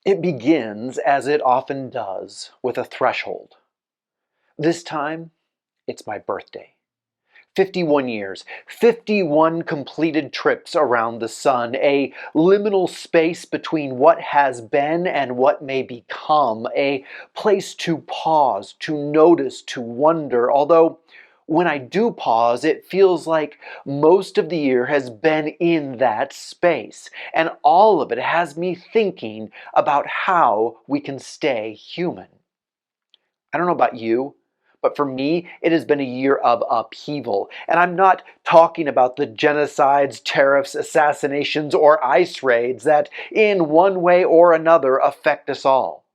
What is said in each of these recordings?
It begins, as it often does, with a threshold. This time, it's my birthday. 51 years, 51 completed trips around the sun, a liminal space between what has been and what may become, a place to pause, to notice, to wonder. Although, when I do pause, it feels like most of the year has been in that space, and all of it has me thinking about how we can stay human. I don't know about you, but for me, it has been a year of upheaval. And I'm not talking about the genocides, tariffs, assassinations, or ICE raids that, in one way or another, affect us all.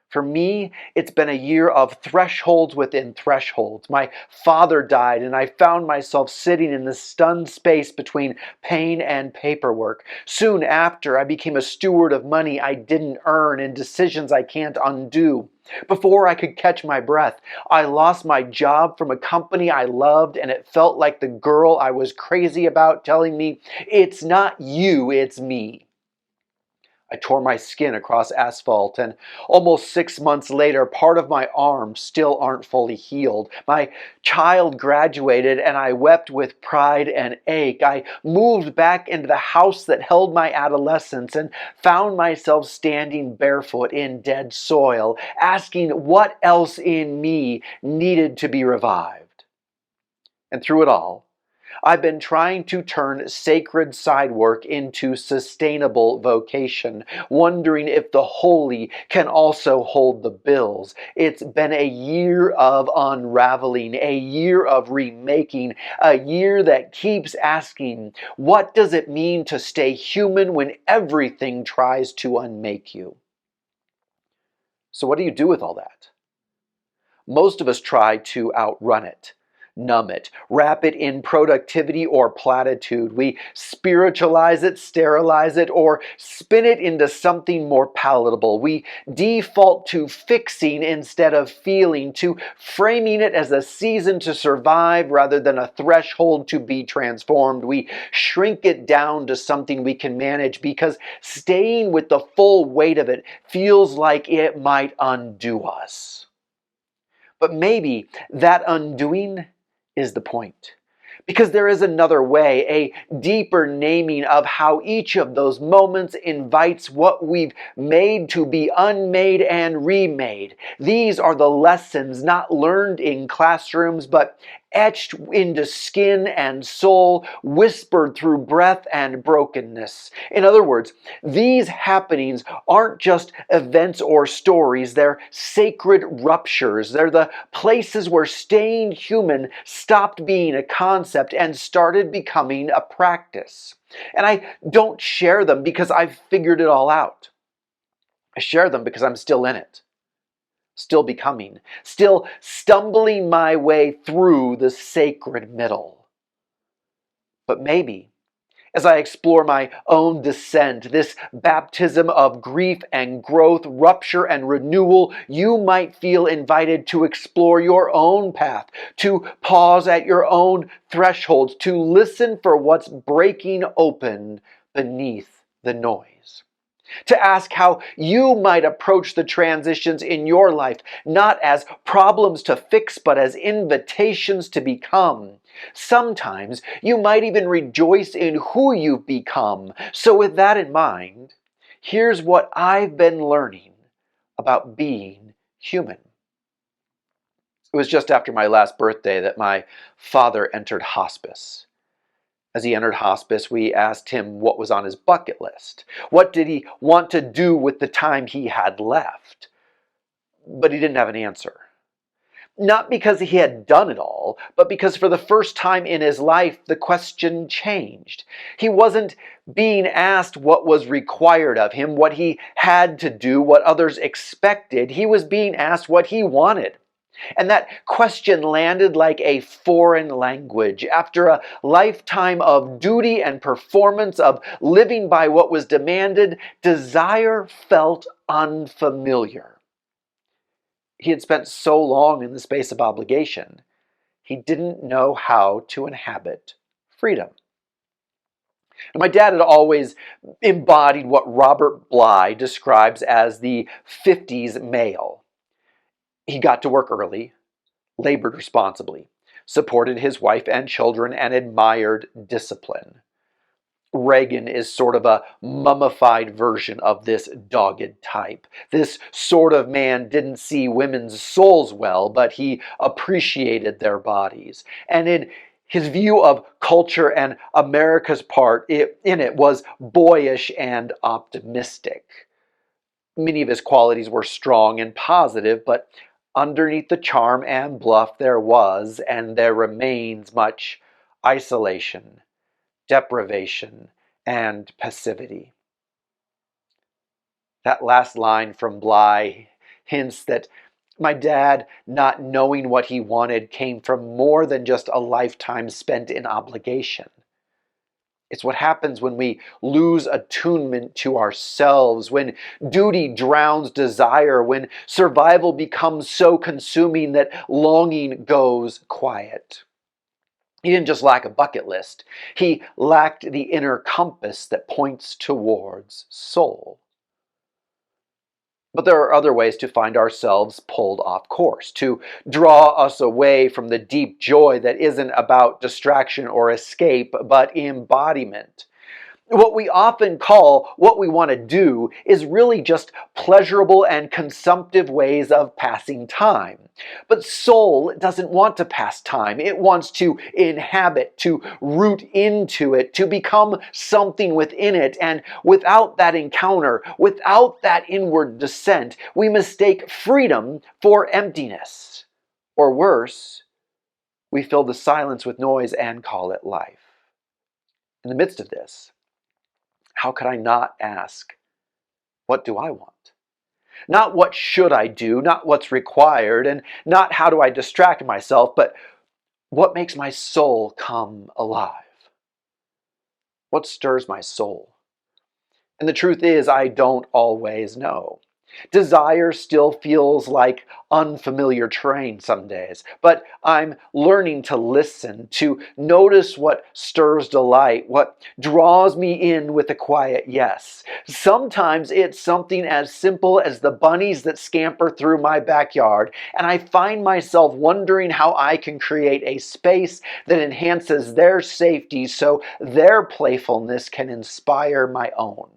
For me, it's been a year of thresholds within thresholds. My father died, and I found myself sitting in the stunned space between pain and paperwork. Soon after, I became a steward of money I didn't earn and decisions I can't undo. Before I could catch my breath, I lost my job from a company I loved, and it felt like the girl I was crazy about telling me, "It's not you, it's me." I tore my skin across asphalt, and almost 6 months later, part of my arms still aren't fully healed. My child graduated, and I wept with pride and ache. I moved back into the house that held my adolescence and found myself standing barefoot in dead soil, asking what else in me needed to be revived. And through it all, I've been trying to turn sacred side work into sustainable vocation, wondering if the holy can also hold the bills. It's been a year of unraveling, a year of remaking, a year that keeps asking, what does it mean to stay human when everything tries to unmake you? So what do you do with all that? Most of us try to outrun it, numb it, wrap it in productivity or platitude. We spiritualize it, sterilize it, or spin it into something more palatable. We default to fixing instead of feeling, to framing it as a season to survive rather than a threshold to be transformed. We shrink it down to something we can manage because staying with the full weight of it feels like it might undo us. But maybe that undoing is the point. Because there is another way, a deeper naming of how each of those moments invites what we've made to be unmade and remade. These are the lessons not learned in classrooms, but etched into skin and soul, whispered through breath and brokenness. In other words, these happenings aren't just events or stories, they're sacred ruptures. They're the places where staying human stopped being a concept and started becoming a practice. And I don't share them because I've figured it all out. I share them because I'm still in it, still becoming, still stumbling my way through the sacred middle. But maybe, as I explore my own descent, this baptism of grief and growth, rupture and renewal, you might feel invited to explore your own path, to pause at your own thresholds, to listen for what's breaking open beneath the noise. To ask how you might approach the transitions in your life, not as problems to fix, but as invitations to become. Sometimes you might even rejoice in who you've become. So with that in mind, here's what I've been learning about being human. It was just after my last birthday that my father entered hospice. As he entered hospice, we asked him what was on his bucket list. What did he want to do with the time he had left? But he didn't have an answer. Not because he had done it all, but because for the first time in his life, the question changed. He wasn't being asked what was required of him, what he had to do, what others expected. He was being asked what he wanted. And that question landed like a foreign language. After a lifetime of duty and performance, of living by what was demanded, desire felt unfamiliar. He had spent so long in the space of obligation, he didn't know how to inhabit freedom. And my dad had always embodied what Robert Bly describes as the 50s male. He got to work early, labored responsibly, supported his wife and children, and admired discipline. Reagan is sort of a mummified version of this dogged type. This sort of man didn't see women's souls well, but he appreciated their bodies. And in his view of culture and America's part in it was boyish and optimistic. Many of his qualities were strong and positive, but underneath the charm and bluff there was, and there remains, much isolation, deprivation, and passivity. That last line from Bly hints that my dad, not knowing what he wanted, came from more than just a lifetime spent in obligation. It's what happens when we lose attunement to ourselves, when duty drowns desire, when survival becomes so consuming that longing goes quiet. He didn't just lack a bucket list. He lacked the inner compass that points towards soul. But there are other ways to find ourselves pulled off course, to draw us away from the deep joy that isn't about distraction or escape, but embodiment. What we often call what we want to do is really just pleasurable and consumptive ways of passing time. But soul doesn't want to pass time. It wants to inhabit, to root into it, to become something within it. And without that encounter, without that inward descent, we mistake freedom for emptiness. Or worse, we fill the silence with noise and call it life. In the midst of this, how could I not ask, what do I want? Not what should I do, not what's required, and not how do I distract myself, but what makes my soul come alive? What stirs my soul? And the truth is, I don't always know. Desire still feels like unfamiliar terrain some days, but I'm learning to listen, to notice what stirs delight, what draws me in with a quiet yes. Sometimes it's something as simple as the bunnies that scamper through my backyard, and I find myself wondering how I can create a space that enhances their safety so their playfulness can inspire my own.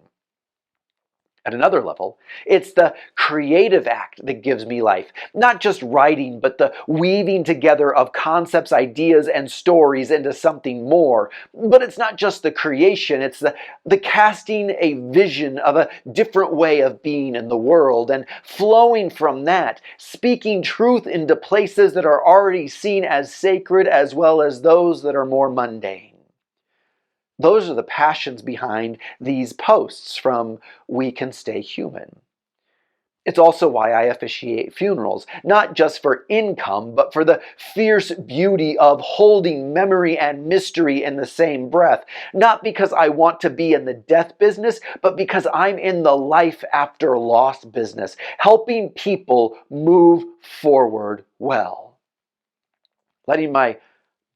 At another level, it's the creative act that gives me life. Not just writing, but the weaving together of concepts, ideas, and stories into something more. But it's not just the creation, it's the casting a vision of a different way of being in the world, and flowing from that, speaking truth into places that are already seen as sacred as well as those that are more mundane. Those are the passions behind these posts from We Can Stay Human. It's also why I officiate funerals, not just for income, but for the fierce beauty of holding memory and mystery in the same breath. Not because I want to be in the death business, but because I'm in the life after loss business, helping people move forward well. Letting my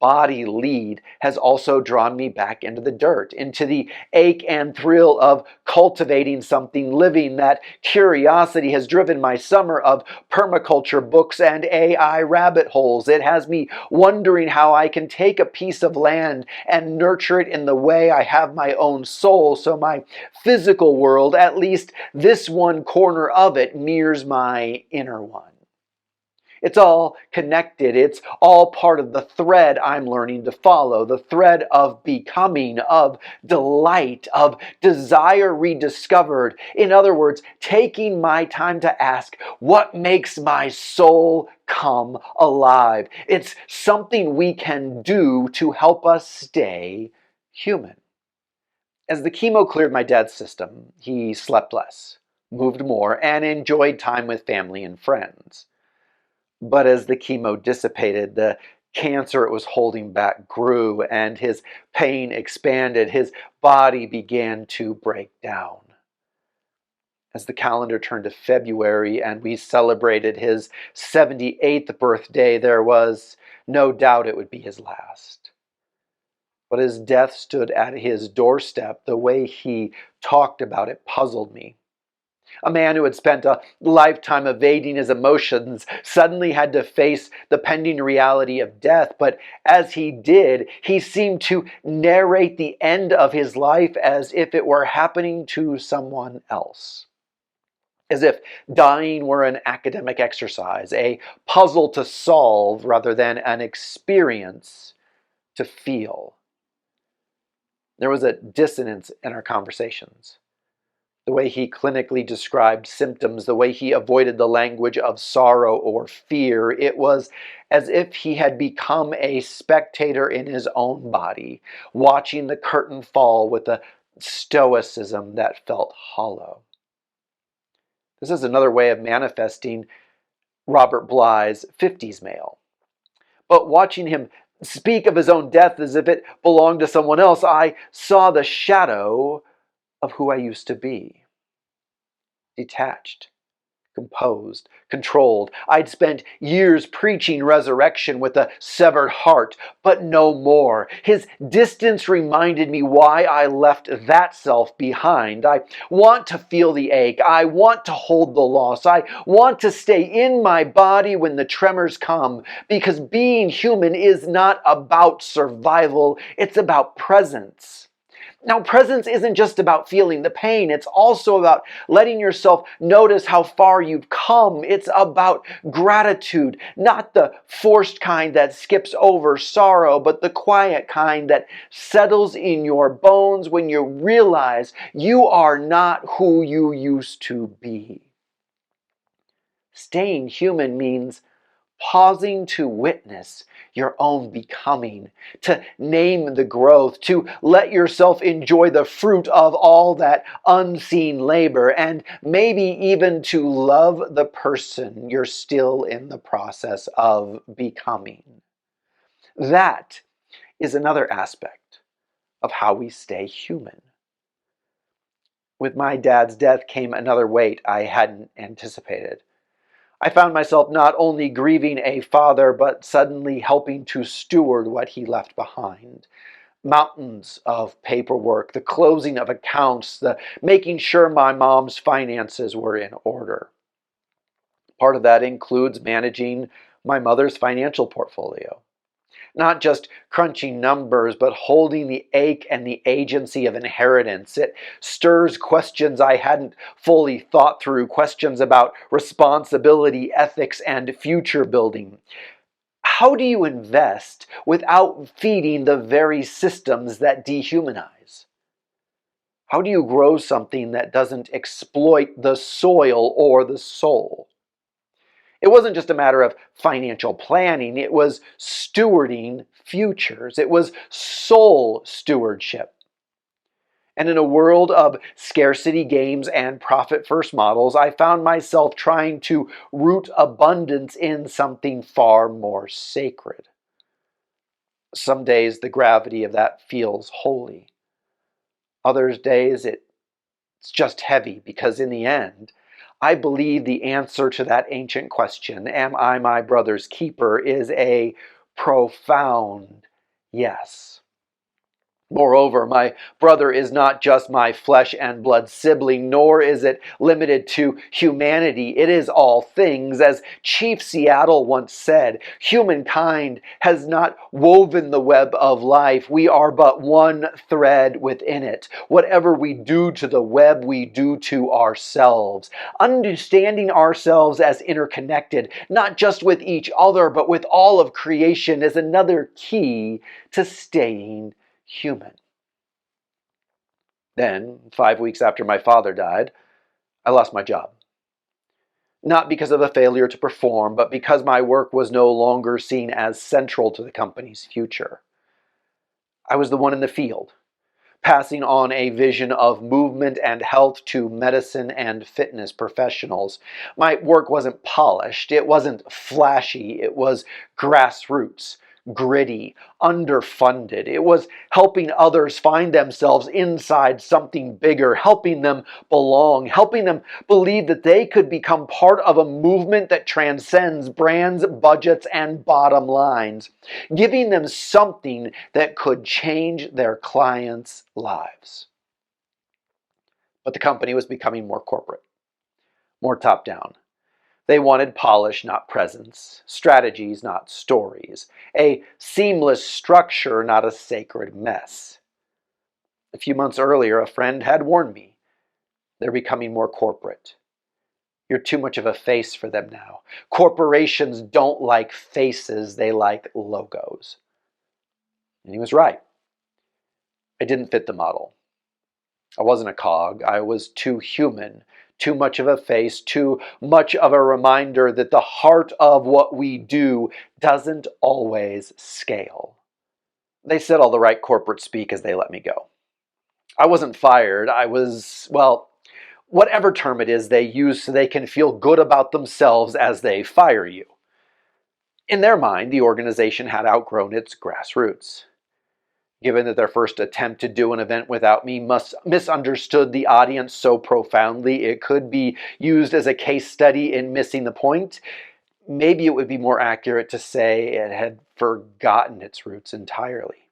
body lead has also drawn me back into the dirt, into the ache and thrill of cultivating something living. That curiosity has driven my summer of permaculture books and AI rabbit holes. It has me wondering how I can take a piece of land and nurture it in the way I have my own soul, so my physical world, at least this one corner of it, mirrors my inner one. It's all connected. It's all part of the thread I'm learning to follow, the thread of becoming, of delight, of desire rediscovered. In other words, taking my time to ask, what makes my soul come alive? It's something we can do to help us stay human. As the chemo cleared my dad's system, he slept less, moved more, and enjoyed time with family and friends. But as the chemo dissipated, the cancer it was holding back grew, and his pain expanded. His body began to break down. As the calendar turned to February and we celebrated his 78th birthday, there was no doubt it would be his last. But as death stood at his doorstep, the way he talked about it puzzled me. A man who had spent a lifetime evading his emotions suddenly had to face the pending reality of death, but as he did, he seemed to narrate the end of his life as if it were happening to someone else. As if dying were an academic exercise, a puzzle to solve rather than an experience to feel. There was a dissonance in our conversations. The way he clinically described symptoms, the way he avoided the language of sorrow or fear, it was as if he had become a spectator in his own body, watching the curtain fall with a stoicism that felt hollow. This is another way of manifesting Robert Bly's 50s male. But watching him speak of his own death as if it belonged to someone else, I saw the shadow of who I used to be. Detached, composed, controlled. I'd spent years preaching resurrection with a severed heart, but no more. His distance reminded me why I left that self behind. I want to feel the ache. I want to hold the loss. I want to stay in my body when the tremors come, because being human is not about survival. It's about presence. Now, presence isn't just about feeling the pain. It's also about letting yourself notice how far you've come. It's about gratitude, not the forced kind that skips over sorrow, but the quiet kind that settles in your bones when you realize you are not who you used to be. Staying human means pausing to witness your own becoming, to name the growth, to let yourself enjoy the fruit of all that unseen labor, and maybe even to love the person you're still in the process of becoming. That is another aspect of how we stay human. With my dad's death came another weight I hadn't anticipated. I found myself not only grieving a father, but suddenly helping to steward what he left behind. Mountains of paperwork, the closing of accounts, the making sure my mom's finances were in order. Part of that includes managing my mother's financial portfolio. Not just crunching numbers, but holding the ache and the agency of inheritance. It stirs questions I hadn't fully thought through, questions about responsibility, ethics, and future building. How do you invest without feeding the very systems that dehumanize? How do you grow something that doesn't exploit the soil or the soul? It wasn't just a matter of financial planning, it was stewarding futures. It was soul stewardship. And in a world of scarcity games and profit first models, I found myself trying to root abundance in something far more sacred. Some days the gravity of that feels holy. Other days it's just heavy, because in the end, I believe the answer to that ancient question, am I my brother's keeper, is a profound yes. Moreover, my brother is not just my flesh and blood sibling, nor is it limited to humanity. It is all things. As Chief Seattle once said, humankind has not woven the web of life. We are but one thread within it. Whatever we do to the web, we do to ourselves. Understanding ourselves as interconnected, not just with each other, but with all of creation, is another key to staying human. Then, 5 weeks after my father died, I lost my job. Not because of a failure to perform, but because my work was no longer seen as central to the company's future. I was the one in the field, passing on a vision of movement and health to medicine and fitness professionals. My work wasn't polished, it wasn't flashy, it was grassroots. gritty, underfunded. It was helping others find themselves inside something bigger, helping them belong, helping them believe that they could become part of a movement that transcends brands, budgets, and bottom lines, giving them something that could change their clients' lives. But the company was becoming more corporate, more top-down. They wanted polish, not presence, strategies, not stories, a seamless structure, not a sacred mess. A few months earlier, a friend had warned me, they're becoming more corporate. You're too much of a face for them now. Corporations don't like faces, they like logos. And he was right. I didn't fit the model. I wasn't a cog. I was too human, too much of a face, too much of a reminder that the heart of what we do doesn't always scale. They said all the right corporate speak as they let me go. I wasn't fired. I was, well, whatever term it is they use so they can feel good about themselves as they fire you. In their mind, the organization had outgrown its grassroots. Given that their first attempt to do an event without me misunderstood the audience so profoundly it could be used as a case study in missing the point, maybe it would be more accurate to say it had forgotten its roots entirely.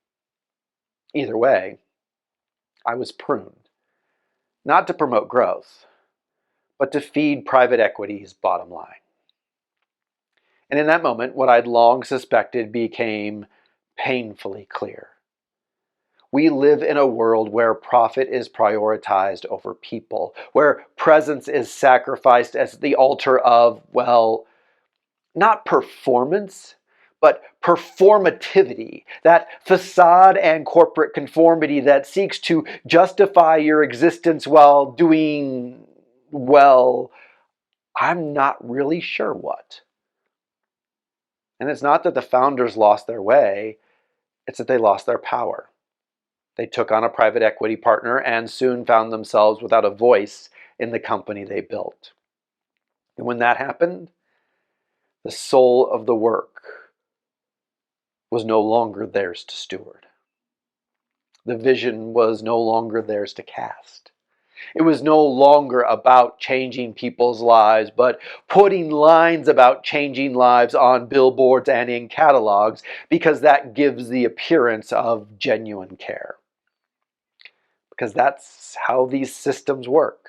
Either way, I was pruned, not to promote growth, but to feed private equity's bottom line. And in that moment, what I'd long suspected became painfully clear. We live in a world where profit is prioritized over people, where presence is sacrificed as the altar of, well, not performance, but performativity, that facade and corporate conformity that seeks to justify your existence while doing, well, I'm not really sure what. And it's not that the founders lost their way, it's that they lost their power. They took on a private equity partner and soon found themselves without a voice in the company they built. And when that happened, the soul of the work was no longer theirs to steward. The vision was no longer theirs to cast. It was no longer about changing people's lives, but putting lines about changing lives on billboards and in catalogs, because that gives the appearance of genuine care. Because that's how these systems work.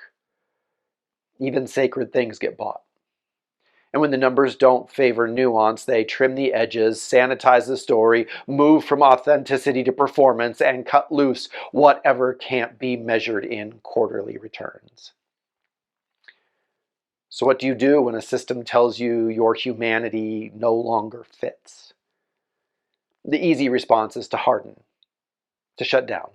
Even sacred things get bought. And when the numbers don't favor nuance, they trim the edges, sanitize the story, move from authenticity to performance, and cut loose whatever can't be measured in quarterly returns. So what do you do when a system tells you your humanity no longer fits? The easy response is to harden, to shut down,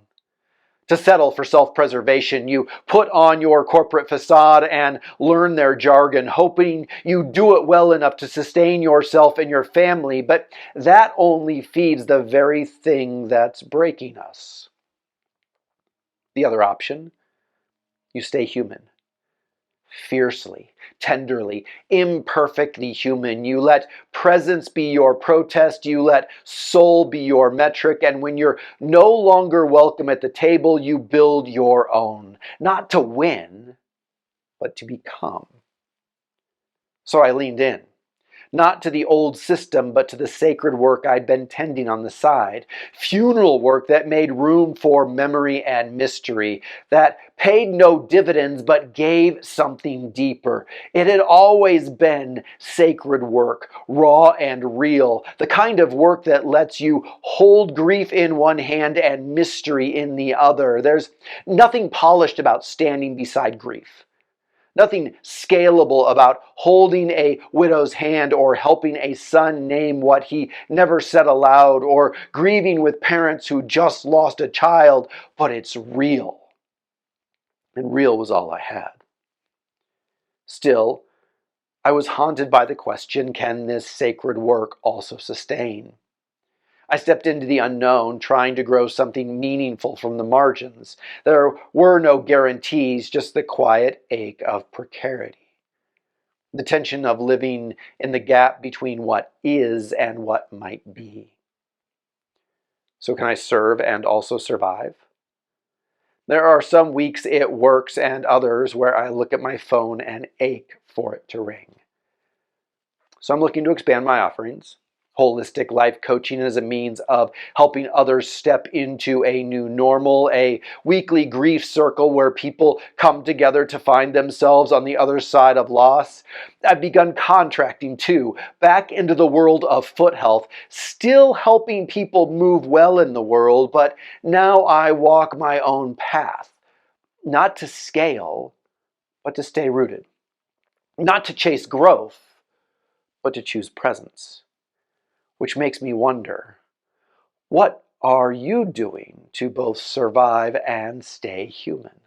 to settle for self-preservation. You put on your corporate facade and learn their jargon, hoping you do it well enough to sustain yourself and your family, but that only feeds the very thing that's breaking us. The other option, you stay human. Fiercely, tenderly, imperfectly human. You let presence be your protest. You let soul be your metric. And when you're no longer welcome at the table, you build your own. Not to win, but to become. So I leaned in. Not to the old system, but to the sacred work I'd been tending on the side. Funeral work that made room for memory and mystery, that paid no dividends but gave something deeper. It had always been sacred work, raw and real, the kind of work that lets you hold grief in one hand and mystery in the other. There's nothing polished about standing beside grief. Nothing scalable about holding a widow's hand or helping a son name what he never said aloud or grieving with parents who just lost a child, but it's real. And real was all I had. Still, I was haunted by the question, can this sacred work also sustain? I stepped into the unknown, trying to grow something meaningful from the margins. There were no guarantees, just the quiet ache of precarity. The tension of living in the gap between what is and what might be. So can I serve and also survive? There are some weeks it works and others where I look at my phone and ache for it to ring. So I'm looking to expand my offerings. Holistic life coaching as a means of helping others step into a new normal, a weekly grief circle where people come together to find themselves on the other side of loss. I've begun contracting too, back into the world of foot health, still helping people move well in the world, but now I walk my own path, not to scale, but to stay rooted, not to chase growth, but to choose presence. Which makes me wonder, what are you doing to both survive and stay human?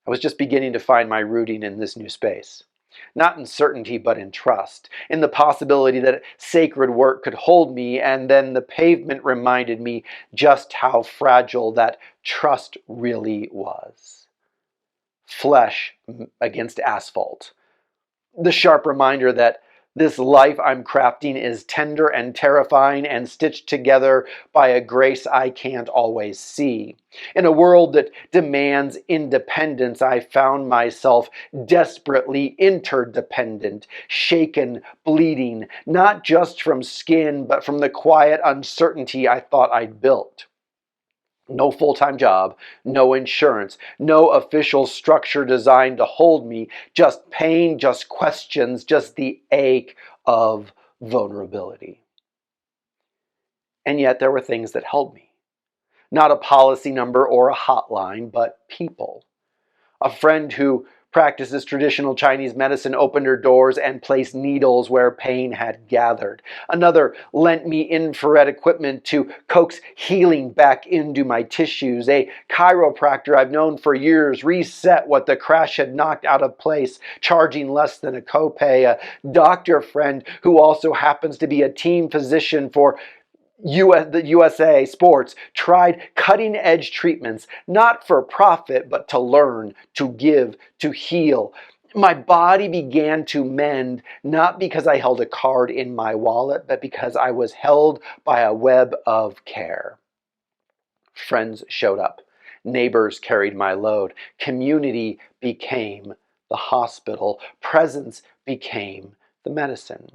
I was just beginning to find my rooting in this new space. Not in certainty, but in trust, in the possibility that sacred work could hold me, and then the pavement reminded me just how fragile that trust really was. Flesh against asphalt. The sharp reminder that this life I'm crafting is tender and terrifying and stitched together by a grace I can't always see. In a world that demands independence, I found myself desperately interdependent, shaken, bleeding, not just from skin, but from the quiet uncertainty I thought I'd built. No full-time job, no insurance, no official structure designed to hold me, just pain, just questions, just the ache of vulnerability. And yet there were things that held me. Not a policy number or a hotline, but people. A friend who practices traditional Chinese medicine opened her doors and placed needles where pain had gathered. Another lent me infrared equipment to coax healing back into my tissues. A chiropractor I've known for years reset what the crash had knocked out of place, charging less than a copay. A doctor friend who also happens to be a team physician for the USA Sports tried cutting-edge treatments, not for profit, but to learn, to give, to heal. My body began to mend, not because I held a card in my wallet, but because I was held by a web of care. Friends showed up. Neighbors carried my load. Community became the hospital. Presence became the medicine.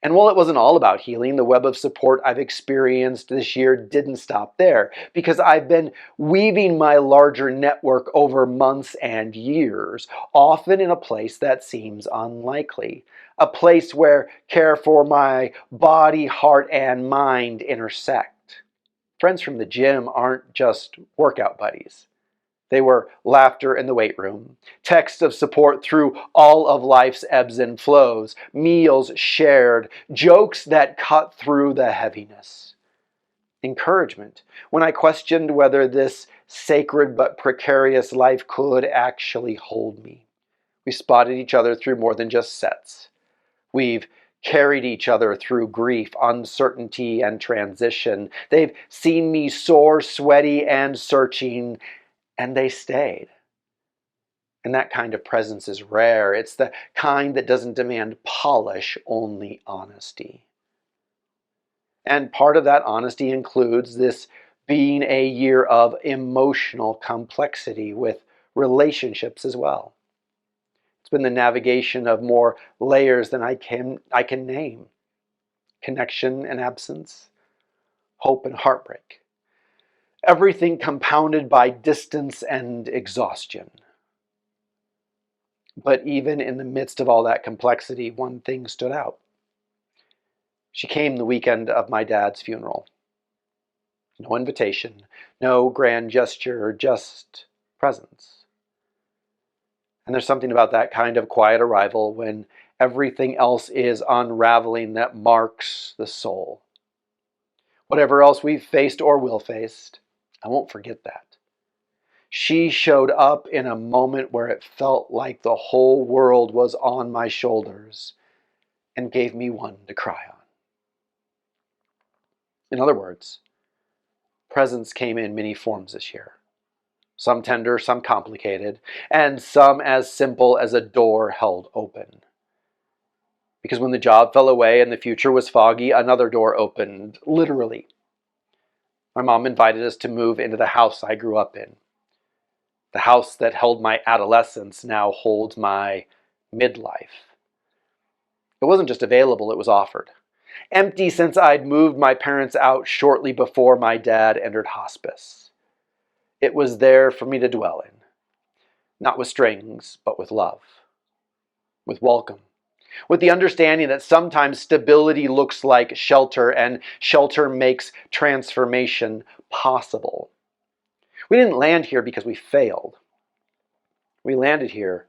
And while it wasn't all about healing, the web of support I've experienced this year didn't stop there, because I've been weaving my larger network over months and years, often in a place that seems unlikely, a place where care for my body, heart, and mind intersect. Friends from the gym aren't just workout buddies. They were laughter in the weight room, texts of support through all of life's ebbs and flows, meals shared, jokes that cut through the heaviness. Encouragement when I questioned whether this sacred but precarious life could actually hold me. We spotted each other through more than just sets. We've carried each other through grief, uncertainty, and transition. They've seen me sore, sweaty, and searching, and they stayed. And that kind of presence is rare. It's the kind that doesn't demand polish, only honesty. And part of that honesty includes this being a year of emotional complexity with relationships as well. It's been the navigation of more layers than I can name. Connection and absence, hope and heartbreak. Everything compounded by distance and exhaustion. But even in the midst of all that complexity, one thing stood out. She came the weekend of my dad's funeral. No invitation, no grand gesture, just presence. And there's something about that kind of quiet arrival when everything else is unraveling that marks the soul. Whatever else we've faced or will face, I won't forget that. She showed up in a moment where it felt like the whole world was on my shoulders and gave me one to cry on. In other words, presence came in many forms this year. Some tender, some complicated, and some as simple as a door held open. Because when the job fell away and the future was foggy, another door opened, literally. My mom invited us to move into the house I grew up in. The house that held my adolescence now holds my midlife. It wasn't just available, it was offered. Empty since I'd moved my parents out shortly before my dad entered hospice. It was there for me to dwell in, not with strings, but with love, with welcome, with the understanding that sometimes stability looks like shelter, and shelter makes transformation possible. We didn't land here because we failed. We landed here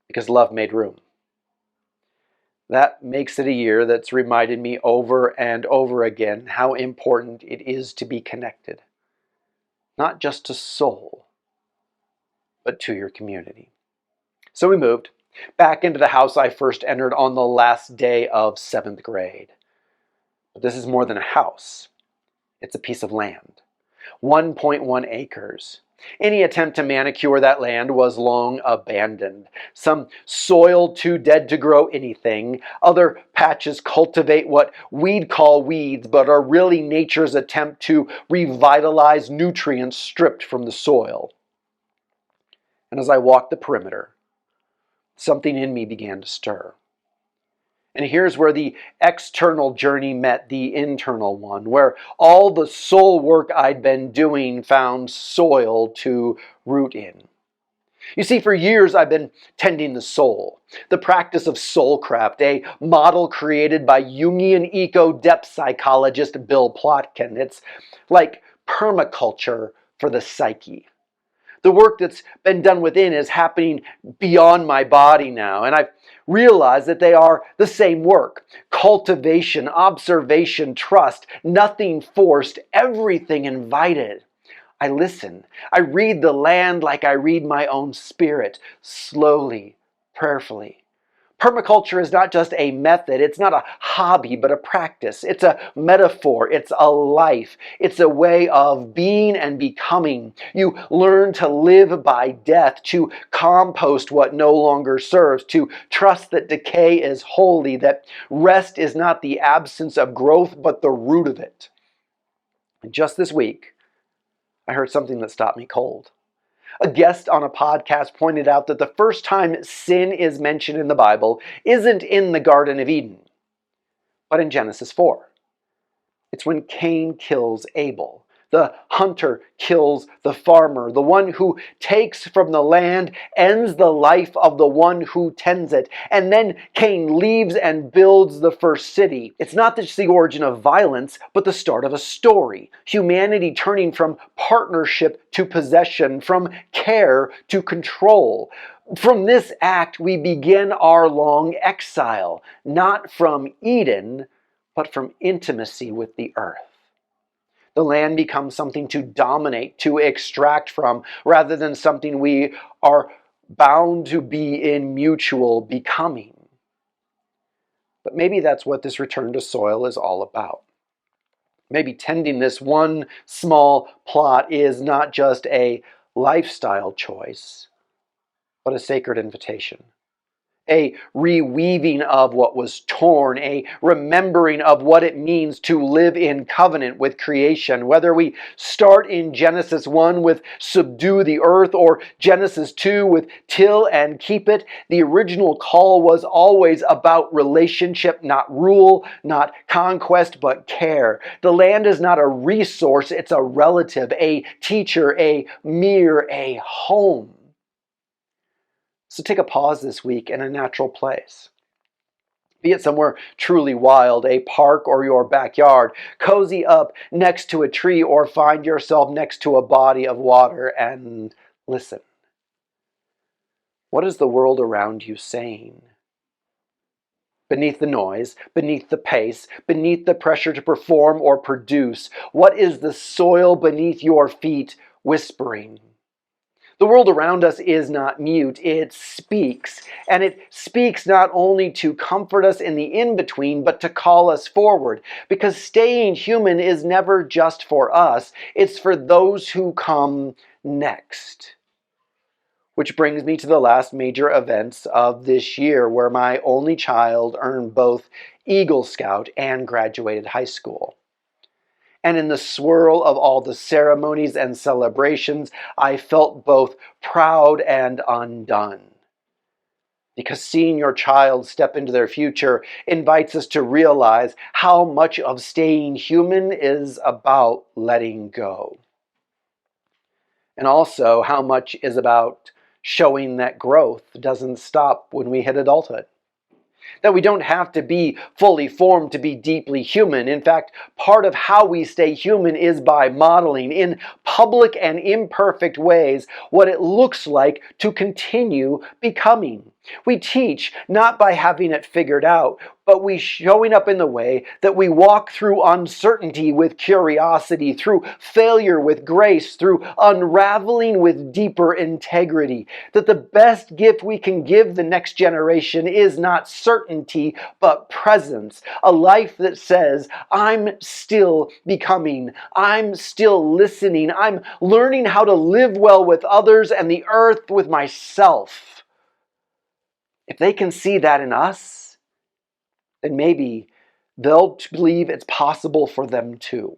because love made room. That makes it a year that's reminded me over and over again how important it is to be connected, not just to soul, but to your community. So we moved back into the house I first entered on the last day of 7th grade. But this is more than a house. It's a piece of land. 1.1 acres. Any attempt to manicure that land was long abandoned. Some soil too dead to grow anything. Other patches cultivate what we'd call weeds, but are really nature's attempt to revitalize nutrients stripped from the soil. And as I walked the perimeter, something in me began to stir. And here's where the external journey met the internal one, where all the soul work I'd been doing found soil to root in. You see, for years I've been tending the soul, the practice of Soulcraft, a model created by Jungian eco-depth psychologist Bill Plotkin. It's like permaculture for the psyche. The work that's been done within is happening beyond my body now, and I've realized that they are the same work. Cultivation, observation, trust, nothing forced, everything invited. I listen. I read the land like I read my own spirit, slowly, prayerfully. Permaculture is not just a method, it's not a hobby, but a practice. It's a metaphor, it's a life. It's a way of being and becoming. You learn to live by death, to compost what no longer serves, to trust that decay is holy, that rest is not the absence of growth, but the root of it. And just this week, I heard something that stopped me cold. A guest on a podcast pointed out that the first time sin is mentioned in the Bible isn't in the Garden of Eden, but in Genesis 4. It's when Cain kills Abel. The hunter kills the farmer. The one who takes from the land ends the life of the one who tends it. And then Cain leaves and builds the first city. It's not just the origin of violence, but the start of a story. Humanity turning from partnership to possession, from care to control. From this act, we begin our long exile, not from Eden, but from intimacy with the earth. The land becomes something to dominate, to extract from, rather than something we are bound to be in mutual becoming. But maybe that's what this return to soil is all about. Maybe tending this one small plot is not just a lifestyle choice, but a sacred invitation. A reweaving of what was torn, a remembering of what it means to live in covenant with creation. Whether we start in Genesis 1 with subdue the earth or Genesis 2 with till and keep it, the original call was always about relationship, not rule, not conquest, but care. The land is not a resource, it's a relative, a teacher, a mirror, a home. So take a pause this week in a natural place. Be it somewhere truly wild, a park or your backyard. Cozy up next to a tree or find yourself next to a body of water and listen. What is the world around you saying? Beneath the noise, beneath the pace, beneath the pressure to perform or produce, what is the soil beneath your feet whispering? The world around us is not mute, it speaks. And it speaks not only to comfort us in the in-between, but to call us forward. Because staying human is never just for us, it's for those who come next. Which brings me to the last major events of this year, where my only child earned both Eagle Scout and graduated high school. And in the swirl of all the ceremonies and celebrations, I felt both proud and undone. Because seeing your child step into their future invites us to realize how much of staying human is about letting go. And also how much is about showing that growth doesn't stop when we hit adulthood. That we don't have to be fully formed to be deeply human. In fact, part of how we stay human is by modeling in public and imperfect ways what it looks like to continue becoming. We teach not by having it figured out, but we showing up in the way that we walk through uncertainty with curiosity, through failure with grace, through unraveling with deeper integrity. That the best gift we can give the next generation is not certainty, but presence. A life that says, I'm still becoming, I'm still listening, I'm learning how to live well with others and the earth with myself. If they can see that in us, then maybe they'll believe it's possible for them too.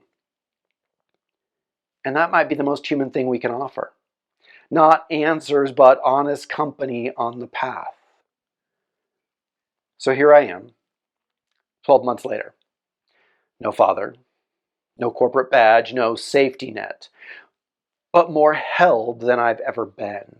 And that might be the most human thing we can offer. Not answers, but honest company on the path. So here I am, 12 months later. No father, no corporate badge, no safety net, but more held than I've ever been.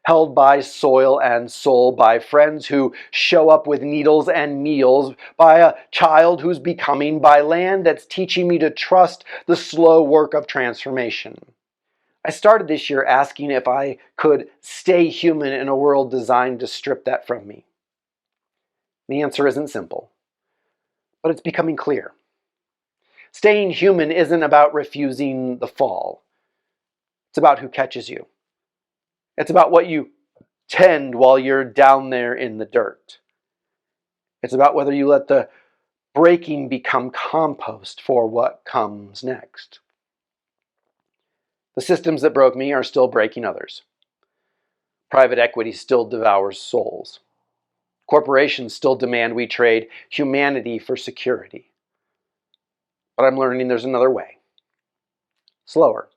Held by soil and soul, by friends who show up with needles and meals, by a child who's becoming, by land that's teaching me to trust the slow work of transformation. I started this year asking if I could stay human in a world designed to strip that from me. The answer isn't simple, but it's becoming clear. Staying human isn't about refusing the fall. It's about who catches you. It's about what you tend while you're down there in the dirt. It's about whether you let the breaking become compost for what comes next. The systems that broke me are still breaking others. Private equity still devours souls. Corporations still demand we trade humanity for security. But I'm learning there's another way. Slower,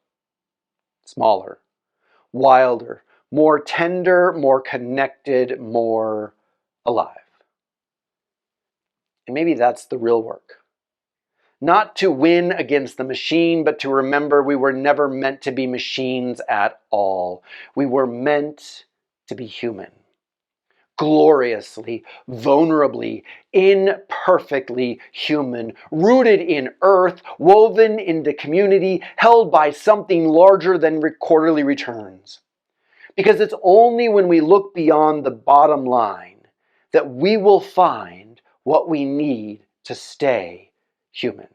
smaller, wilder, more tender, more connected, more alive. And maybe that's the real work. Not to win against the machine, but to remember we were never meant to be machines at all. We were meant to be human. Gloriously, vulnerably, imperfectly human, rooted in earth, woven into community, held by something larger than quarterly returns. Because it's only when we look beyond the bottom line that we will find what we need to stay human.